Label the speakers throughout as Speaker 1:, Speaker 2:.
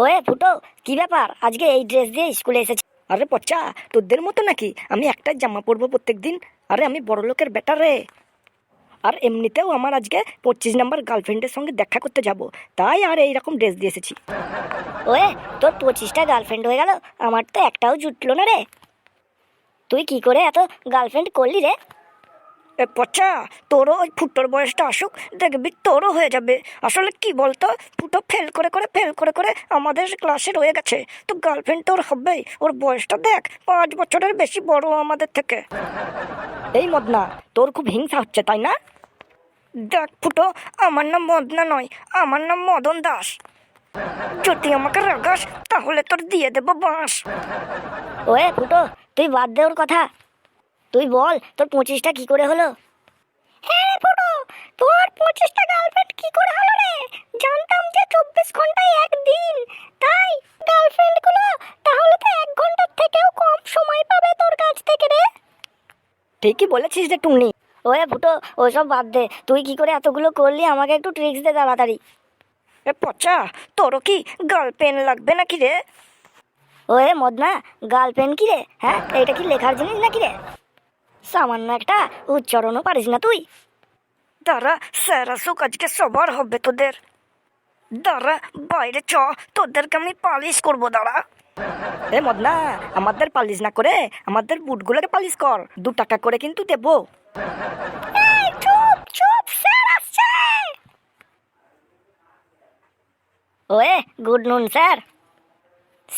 Speaker 1: Way ফুটো, কি ব্যাপার আজকে এই ড্রেস দিয়ে স্কুলে এসেছি?
Speaker 2: আরে পচা, তোদের মতো নাকি আমি একটা জামা পরবো প্রত্যেক দিন? আরে আমি বড় লোকের বেটা রে। আর এমনিতেও আমার আজকে 25 নম্বর গার্লফ্রেন্ডের সঙ্গে দেখা করতে যাব, তাই আর এইরকম ড্রেস দিয়ে এসেছি।
Speaker 1: ওয়ে, তোর 25টা গার্লফ্রেন্ড হয়ে গেল, আমার তো একটাও জুটলো না রে। তুই কি করে এত গার্লফ্রেন্ড করলি রে?
Speaker 2: এ পচা, তোরও ওই ফুটোর বয়সটা আসুক, দেখবি তোরও হয়ে যাবে। আসলে কি বলতো, ফুটো ফেল করে আমাদের ক্লাসে রয়ে গেছে, তো গার্লফ্রেন্ড তোর হবেই। ওর বয়সটা দেখ, 5 বছরের বেশি বড় আমাদের থেকে। এই মদনা, তোর খুব হিংসা হচ্ছে তাই না? দেখ ফুটো, আমার নাম মদনা নয়, আমার নাম মদন দাস। যদি আমাকে রাগাস তাহলে তোর দিয়ে দেবো বাঁশ।
Speaker 1: ওয়ে ফুটো, তুই বাদ দে ওর কথা, তুই বল তোর 25টা কি করে হলো? হ্যাঁ রে ফুটো, তোর 25টা গার্লফ্রেন্ড কি করে হলো রে? জানতাম যে 24 ঘন্টায় একদিন, তাই গার্লফ্রেন্ড গুলো তাহলে তো 1 ঘন্টার থেকেও কম সময় পাবে তোর কাছ থেকে রে।
Speaker 2: ঠিকই বলেছিস রে টুনি।
Speaker 1: ওয়ে ফুটো, ওসব বাদ দে, তুই কি করে এতগুলো করলি আমাকে একটু ট্রিক্স দে তাড়াতাড়ি।
Speaker 2: এ পচা, তোরও কি গার্লফ্রেন্ড লাগবে নাকি রে?
Speaker 1: ওয়ে মদনা, গার্লফ্রেন্ড কি রে? হ্যাঁ, এটা কি লেখার জিনিস নাকি রে? সামান্য একটা উচ্চারণও পারিস না তুই?
Speaker 2: দাঁড়া, স্যার আসুক, আজকে সবার হবে তোদের। দাঁড়া, বাইরে চ, তোদেরকে আমি পালিশ করবো, দাঁড়া। এ মদনা, আমাদের পালিশ না করে আমাদের বুটগুলোকে পালিশ কর, 2 টাকা করে কিন্তু দেবো।
Speaker 1: এই চুপ চুপ, স্যার আসছে। ওয়ে গুড নুন স্যার।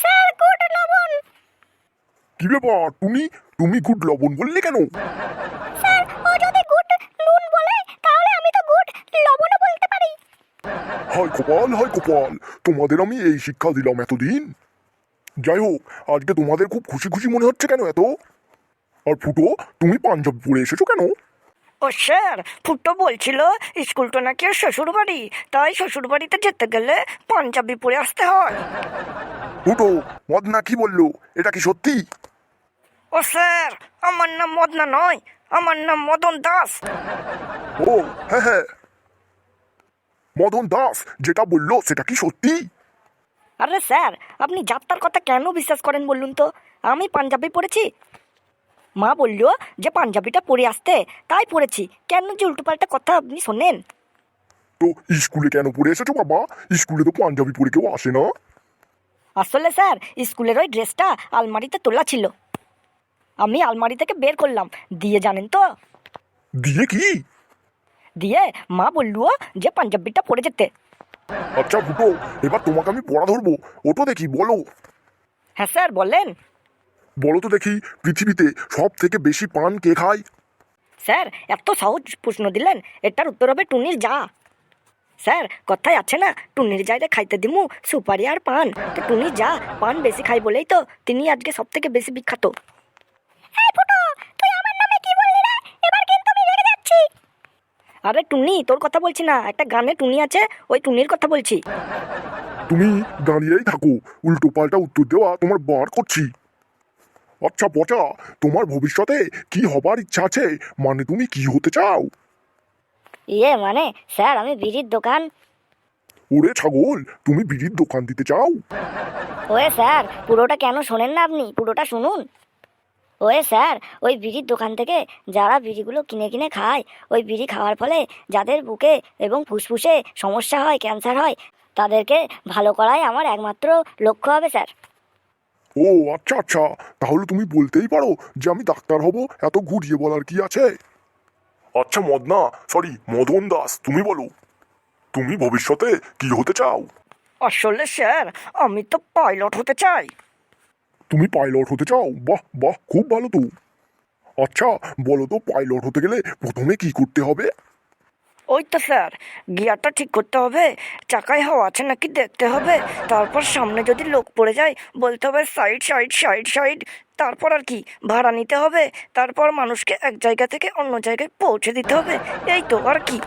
Speaker 1: স্যার গুড লবণ।
Speaker 3: কি ব্যাপার টুনি, তুমি গুড লবণ বললে কেন?
Speaker 1: স্যার, ও যদি গুড নুন বলে তাহলে আমি তো গুড লবণও বলতে পারি।
Speaker 3: হায় কপাল, হায় কপাল, তোমাদের আমি এই শিক্ষা দিলাম এতদিন। যাই হোক, আজকে তোমাদের খুব খুশি খুশি মনে হচ্ছে কেন এত? আর ফুটো, তুমি পাঞ্জাবি পরে এসেছো কেন?
Speaker 2: ও স্যার, ফুটো বলছিল স্কুলটা নাকি ওর শ্বশুর বাড়ি, তাই শ্বশুর বাড়িতে যেতে গেলে পাঞ্জাবি পরে আসতে হয়।
Speaker 3: ফুটো, মদনা কি বললো, এটা কি সত্যি?
Speaker 2: ও স্যার, আমার নাম মদনা নয়, আমার নাম মদন দাস।
Speaker 3: ও হ্যাঁ হ্যাঁ, মদন দাস যেটা বললো সেটা কি সত্যি?
Speaker 2: আরে স্যার, আপনি যাত্রার কথা কেন বিশ্বাস করেন বলুন তো? আমি পাঞ্জাবি পরেছি, মা বলল যে পাঞ্জাবিটা পরে আসতে, তাই পরেছি। কেন যে উল্টোপাল্টা কথা আপনি শোনেন?
Speaker 3: তো স্কুলে কেন পরে এসেছো বাবা? স্কুলে তো পাঞ্জাবি পরে কেউ আসে না।
Speaker 2: আসলে স্যার, স্কুলের ওই ড্রেসটা আলমারিতে তোলা ছিল, আমি আলমারি থেকে বের করলাম, দিয়ে জানেন তো,
Speaker 3: দিয়ে কি?
Speaker 2: দিয়ে মা বললো যে পাঞ্জাবিটা পরে যেতে।
Speaker 3: আচ্ছা ফুটো, এবার তোমাকে আমি পড়া ধরবো, ওটো দেখি বলো।
Speaker 2: হ্যাঁ স্যার, বলেন।
Speaker 3: বলো তো দেখি, পৃথিবীতে সব থেকে বেশি পান কে খায়?
Speaker 2: স্যার, এত সহজ প্রশ্ন দিলেন, এটার উত্তর হবে টুনির যা। স্যার, কথায় আছে না, টুনির যাইরে খাইতে দিমু সুপারি আর পান, তো টুনি যা পান বেশি খাই বলেই তো তিনি আজকে সব থেকে বেশি বিখ্যাত।
Speaker 1: এই ফুটো, তুই আমার নামে কি বললি রে? এবার কিন্তু আমি রেগে যাচ্ছি।
Speaker 2: আরে টুনি, তোর কথা বলছি না, একটা গানে টুনি আছে, ওই টুনির কথা বলছি।
Speaker 3: তুমি দাঁড়িয়েই থাকো, উল্টো পাল্টা উত্তর দেওয়া তোমার বার করছি। আচ্ছা পচা, তোমার ভবিষ্যতে কি হবার ইচ্ছা আছে? মানে তুমি কি হতে চাও?
Speaker 1: ইয়ে মানে স্যার, আমি বিড়ির দোকান।
Speaker 3: ওরে ছাগল, তুমি বিড়ির দোকান দিতে চাও?
Speaker 1: ওয়ে স্যার, পুরোটা কেন শোনেন না আপনি? পুরোটা শুনুন। ওয়ে স্যার, ওই বিড়ির দোকান থেকে যারা বিড়িগুলো কিনে কিনে খায়, ওই বিড়ি খাওয়ার ফলে যাদের বুকে এবং ফুসফুসে সমস্যা হয়, ক্যান্সার হয়, তাদেরকে ভালো করাই আমার একমাত্র লক্ষ্য হবে স্যার।
Speaker 3: ও আচ্ছা আচ্ছা, তাহলে তুমি বলতেই পারো যে আমি ডাক্তার হব, এত ঘুরিয়ে বলার কি আছে? আচ্ছা মদনা, সরি মদন দাস, তুমি বলো, তুমি ভবিষ্যতে কি হতে চাও?
Speaker 2: আসলে স্যার, আমি তো পাইলট হতে চাই।
Speaker 3: তুমি পাইলট হতে চাও? বাহ বাহ, খুব ভালো তো। আচ্ছা বলো তো, পাইলট হতে গেলে প্রথমে কি করতে হবে?
Speaker 2: ওই তো স্যার, গিয়ারটা ঠিক করতে হবে, চাকায় হাওয়া আছে নাকি দেখতে হবে, তারপর সামনে যদি লোক পড়ে যায় বলতে হবে সাইড সাইড সাইড সাইড, তারপর আর কি ভাড়া নিতে হবে, তারপর মানুষকে এক জায়গা থেকে অন্য জায়গায় পৌঁছে দিতে হবে, এই তো আর কি।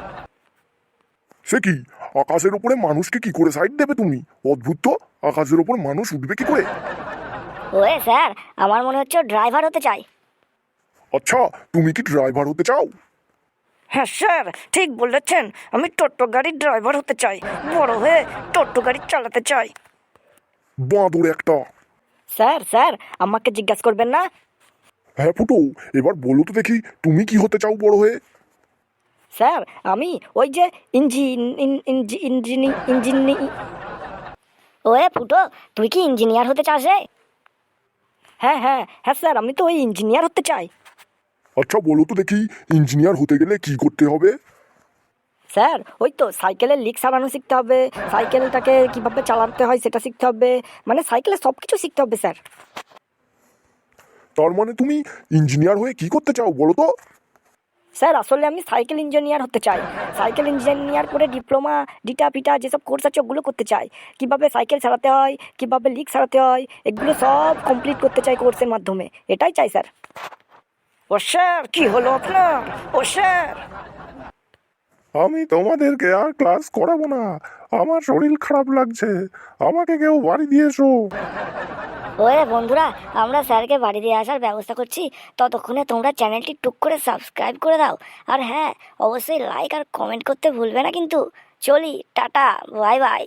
Speaker 3: সে কি, আকাশের উপরে মানুষকে কি করে সাইড দেবে তুমি? অদ্ভুত তো, আকাশের উপর মানুষ উঠবে কি করে?
Speaker 1: ওয়ে স্যার, আমার মনে হচ্ছে ড্রাইভার হতে চাই।
Speaker 3: আচ্ছা, তুমি কি ড্রাইভার হতে চাও?
Speaker 2: হ্যাঁ স্যার, ঠিক বলেছেন, আমি টোটো গাড়ির ড্রাইভার হতে চাই, বড় হয়ে টোটো গাড়ি চালাতে চাই।
Speaker 3: বাঁদর একটা।
Speaker 2: স্যার স্যার আমাকে জিজ্ঞাসা করবেন না।
Speaker 3: হ্যাঁ ফুটো, এবার বলো তো দেখি তুমি কি হতে চাও বড় হয়ে?
Speaker 2: স্যার আমি ওই যে ইঞ্জিনি
Speaker 1: ওরে ফুটো, তুই কি ইঞ্জিনিয়ার হতে চাস রে?
Speaker 2: হ্যাঁ হ্যাঁ হ্যাঁ স্যার, আমি তো ওই ইঞ্জিনিয়ার হতে চাই।
Speaker 3: আচ্ছা বলো তো দেখি, ইঞ্জিনিয়ার হতে গেলে কি করতে হবে?
Speaker 2: স্যার ওই তো সাইকেলের লিক সারানো শিখতে হবে, সাইকেলটাকে কিভাবে চালাতে হয় সেটা শিখতে হবে, মানে সাইকেলের সব কিছু শিখতে হবে স্যার।
Speaker 3: তার মানে তুমি ইঞ্জিনিয়ার হয়ে কি করতে চাও বলো তো?
Speaker 2: স্যার আসলে আমি সাইকেল ইঞ্জিনিয়ার হতে চাই। সাইকেল ইঞ্জিনিয়ার করে ডিপ্লোমা ডিটা পিটা যেসব কোর্স আছে ওগুলো করতে চাই। কিভাবে সাইকেল চালাতে হয়, কিভাবে লিক সারাতে হয়, এগুলো সব কমপ্লিট করতে চাই কোর্সের মাধ্যমে, এটাই চাই স্যার। ও স্যার কি হলো আপনার? ও স্যার
Speaker 3: আমি তোমাদেরকে আর ক্লাস করাবো না, আমার শরীর খারাপ লাগছে, আমাকে কেউ বাড়ি দিয়ে এসো।
Speaker 1: ওরে বন্ধুরা, আমরা স্যারকে বাড়ি দিয়ে আসার ব্যবস্থা করছি, ততক্ষণে তোমরা চ্যানেলটি টুক করে সাবস্ক্রাইব করে দাও। আর হ্যাঁ, অবশ্যই লাইক আর কমেন্ট করতে ভুলবে না কিন্তু। চলি, টাটা, বাই বাই।